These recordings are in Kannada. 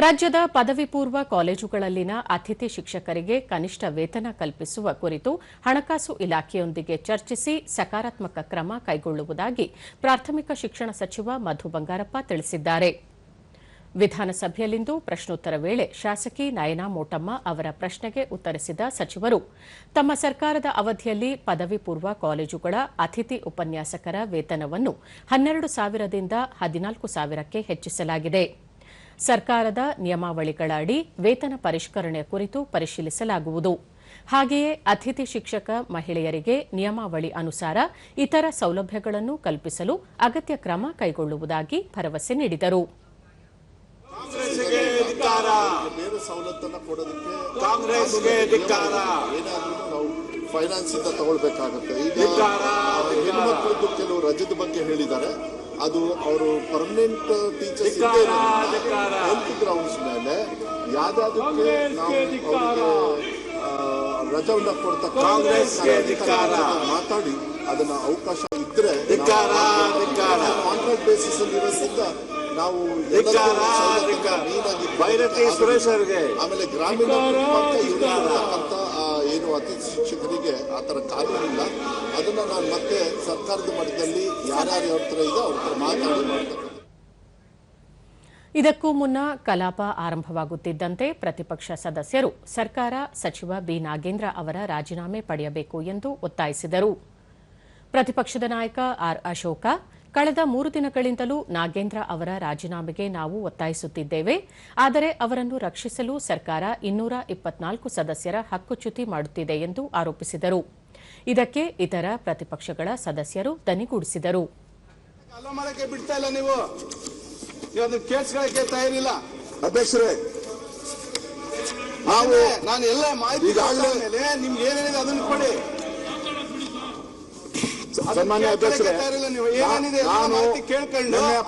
ರಾಜ್ಯದ ಪದವಿ ಪೂರ್ವ ಕಾಲೇಜುಗಳಲ್ಲಿನ ಅತಿಥಿ ಶಿಕ್ಷಕರಿಗೆ ಕನಿಷ್ಠ ವೇತನ ಕಲ್ಪಿಸುವ ಕುರಿತು ಹಣಕಾಸು ಇಲಾಖೆಯೊಂದಿಗೆ ಚರ್ಚಿಸಿ ಸಕಾರಾತ್ಮಕ ಕ್ರಮ ಕೈಗೊಳ್ಳುವುದಾಗಿ ಪ್ರಾಥಮಿಕ ಶಿಕ್ಷಣ ಸಚಿವ ಮಧು ಬಂಗಾರಪ್ಪ ತಿಳಿಸಿದ್ದಾರೆ. ವಿಧಾನಸಭೆಯಲ್ಲಿಂದು ಪ್ರಶ್ನೋತ್ತರ ವೇಳೆ ಶಾಸಕಿ ನಯನಾ ಮೋಟಮ್ಮ ಅವರ ಪ್ರಶ್ನೆಗೆ ಉತ್ತರಿಸಿದ ಸಚಿವರು, ತಮ್ಮ ಸರ್ಕಾರದ ಅವಧಿಯಲ್ಲಿ ಪದವಿ ಪೂರ್ವ ಕಾಲೇಜುಗಳ ಅತಿಥಿ ಉಪನ್ಯಾಸಕರ ವೇತನವನ್ನು 12,000ದಿಂದ 14,000ಕ್ಕೆ ಹೆಚ್ಚಿಸಲಾಗಿದೆ. ಸರ್ಕಾರದ ನಿಯಮಾವಳಿಗಳ ಅಡಿ ವೇತನ ಪರಿಷ್ಕರಣೆ ಕುರಿತು ಪರಿಶೀಲಿಸಲಾಗುವುದು. ಹಾಗೆಯೇ ಅತಿಥಿ ಶಿಕ್ಷಕ ಮಹಿಳೆಯರಿಗೆ ನಿಯಮಾವಳಿ ಅನುಸಾರ ಇತರ ಸೌಲಭ್ಯಗಳನ್ನು ಕಲ್ಪಿಸಲು ಅಗತ್ಯ ಕ್ರಮ ಕೈಗೊಳ್ಳುವುದಾಗಿ ಭರವಸೆ ನೀಡಿದರು. ಫೈನಾನ್ಸ್ ಇಂದ ತಗೊಳ್ಬೇಕಾಗುತ್ತೆ. ಈಗ ಹೆಣ್ಮಕ್ಳದ್ದು ಕೆಲವು ರಜದ ಬಗ್ಗೆ ಹೇಳಿದ್ದಾರೆ. ಅದು ಅವರು ಪರ್ಮನೆಂಟ್ ಟೀಚರ್ಸ್ ಹೆಲ್ತ್ ಗ್ರೌಂಡ್ಸ್ ಮೇಲೆ ಯಾವ್ದಾದಕ್ಕೆ ನಾವು ಅವರಿಗೆ ರಜವನ್ನ ಕೊಡ್ತಕ್ಕ ಮಾತಾಡಿ ಅದನ್ನ ಅವಕಾಶ ಇದ್ರೆ ಕಾಂಟ್ರಾಕ್ಟ್ ಬೇಸಿಸ್ ಅಲ್ಲಿ ಇರೋದ್ರಿಂದ ನಾವು ಆಮೇಲೆ ಗ್ರಾಮೀಣ ಏನು ಅತಿಥಿ ಶಿಕ್ಷಕರಿಗೆ ಆ ಥರ ಕಾನೂನಿಲ್ಲ. ಅದನ್ನ ನಾನು ಮತ್ತೆ ಸರ್ಕಾರದ ಮಟ್ಟದಲ್ಲಿ ಯಾರ್ಯಾರ ಹತ್ರ ಇದೆ ಅವ್ರ ಹತ್ರ ಮಾತಾಡಿ ಮಾಡ್ತೇನೆ. ಇದಕ್ಕೂ ಮುನ್ನ ಕಲಾಪ ಆರಂಭವಾಗುತ್ತಿದ್ದಂತೆ ಪ್ರತಿಪಕ್ಷ ಸದಸ್ಯರು ಸರ್ಕಾರ ಸಚಿವ ಬಿ ನಾಗೇಂದ್ರ ಅವರ ರಾಜೀನಾಮೆ ಪಡೆಯಬೇಕು ಎಂದು ಒತ್ತಾಯಿಸಿದರು. ಪ್ರತಿಪಕ್ಷದ ನಾಯಕ ಆರ್ ಅಶೋಕ, ಕಳೆದ 3 ದಿನಗಳಿಂದಲೂ ನಾಗೇಂದ್ರ ಅವರ ರಾಜೀನಾಮೆಗೆ ನಾವು ಒತ್ತಾಯಿಸುತ್ತಿದ್ದೇವೆ. ಆದರೆ ಅವರನ್ನು ರಕ್ಷಿಸಲು ಸರ್ಕಾರ 224 ಸದಸ್ಯರ ಹಕ್ಕುಚ್ಯುತಿ ಮಾಡುತ್ತಿದೆ ಎಂದು ಆರೋಪಿಸಿದರು. ಇದಕ್ಕೆ ಇತರ ಪ್ರತಿಪಕ್ಷಗಳ ಸದಸ್ಯರು ದನಿಗೂಡಿಸಿದರು. ಅಧ್ಯಕ್ಷರೇ, ನಾನು ಎಲ್ಲ ಮಾಹಿತಿ ನಿಮ್ಗೆ ಏನೇನಿದೆ ಅದನ್ನು ಕೊಡಿ. ಸನ್ಮಾನ್ಯ ಅಧ್ಯಕ್ಷರೇ,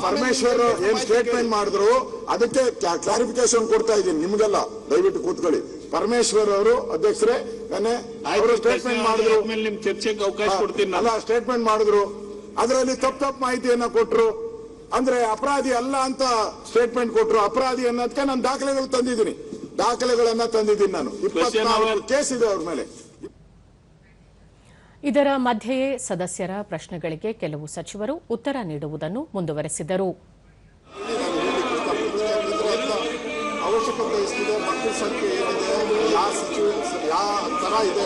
ಪರಮೇಶ್ವರ್ ಏನ್ ಸ್ಟೇಟ್ಮೆಂಟ್ ಮಾಡಿದ್ರು ಅದಕ್ಕೆ ಕ್ಲಾರಿಫಿಕೇಶನ್ ಕೊಡ್ತಾ ಇದ್ದೀನಿ ನಿಮ್ಗೆಲ್ಲ. ದಯವಿಟ್ಟು ಕೂತ್ಕೊಳ್ಳಿ. ಪರಮೇಶ್ವರ್ ಅವರು ಅಧ್ಯಕ್ಷರೇ ಅವರು ಸ್ಟೇಟ್ಮೆಂಟ್ ಮಾಡಿದ್ರು, ನಿಮ್ ಚರ್ಚೆಗೆ ಅವಕಾಶ ಕೊಡ್ತೀನಿ. ಅಲ್ಲ, ಸ್ಟೇಟ್ಮೆಂಟ್ ಮಾಡಿದ್ರು, ಅದರಲ್ಲಿ ತಪ್ಪು ಮಾಹಿತಿಯನ್ನ ಕೊಟ್ರು. ಅಂದ್ರೆ ಅಪರಾಧಿ ಅಲ್ಲ ಅಂತ ಸ್ಟೇಟ್ಮೆಂಟ್ ಕೊಟ್ರು. ಅಪರಾಧಿ ಅನ್ನೋದಕ್ಕೆ ನಾನು ದಾಖಲೆಗಳನ್ನ ತಂದಿದ್ದೀನಿ. ನಾನು 24 ಕೇಸ್ ಇದೆ ಅವ್ರ ಮೇಲೆ. ಇದರ ಮಧ್ಯೆಯೇ ಸದಸ್ಯರ ಪ್ರಶ್ನೆಗಳಿಗೆ ಕೆಲವು ಸಚಿವರು ಉತ್ತರ ನೀಡುವುದನ್ನು ಮುಂದುವರೆಸಿದರು. ಅವಶ್ಯಕತೆ ಎಷ್ಟಿದೆ, ಮಕ್ಕಳ ಸಂಖ್ಯೆ ಏನಿದೆ, ಯಾವ ತರ ಇದೆ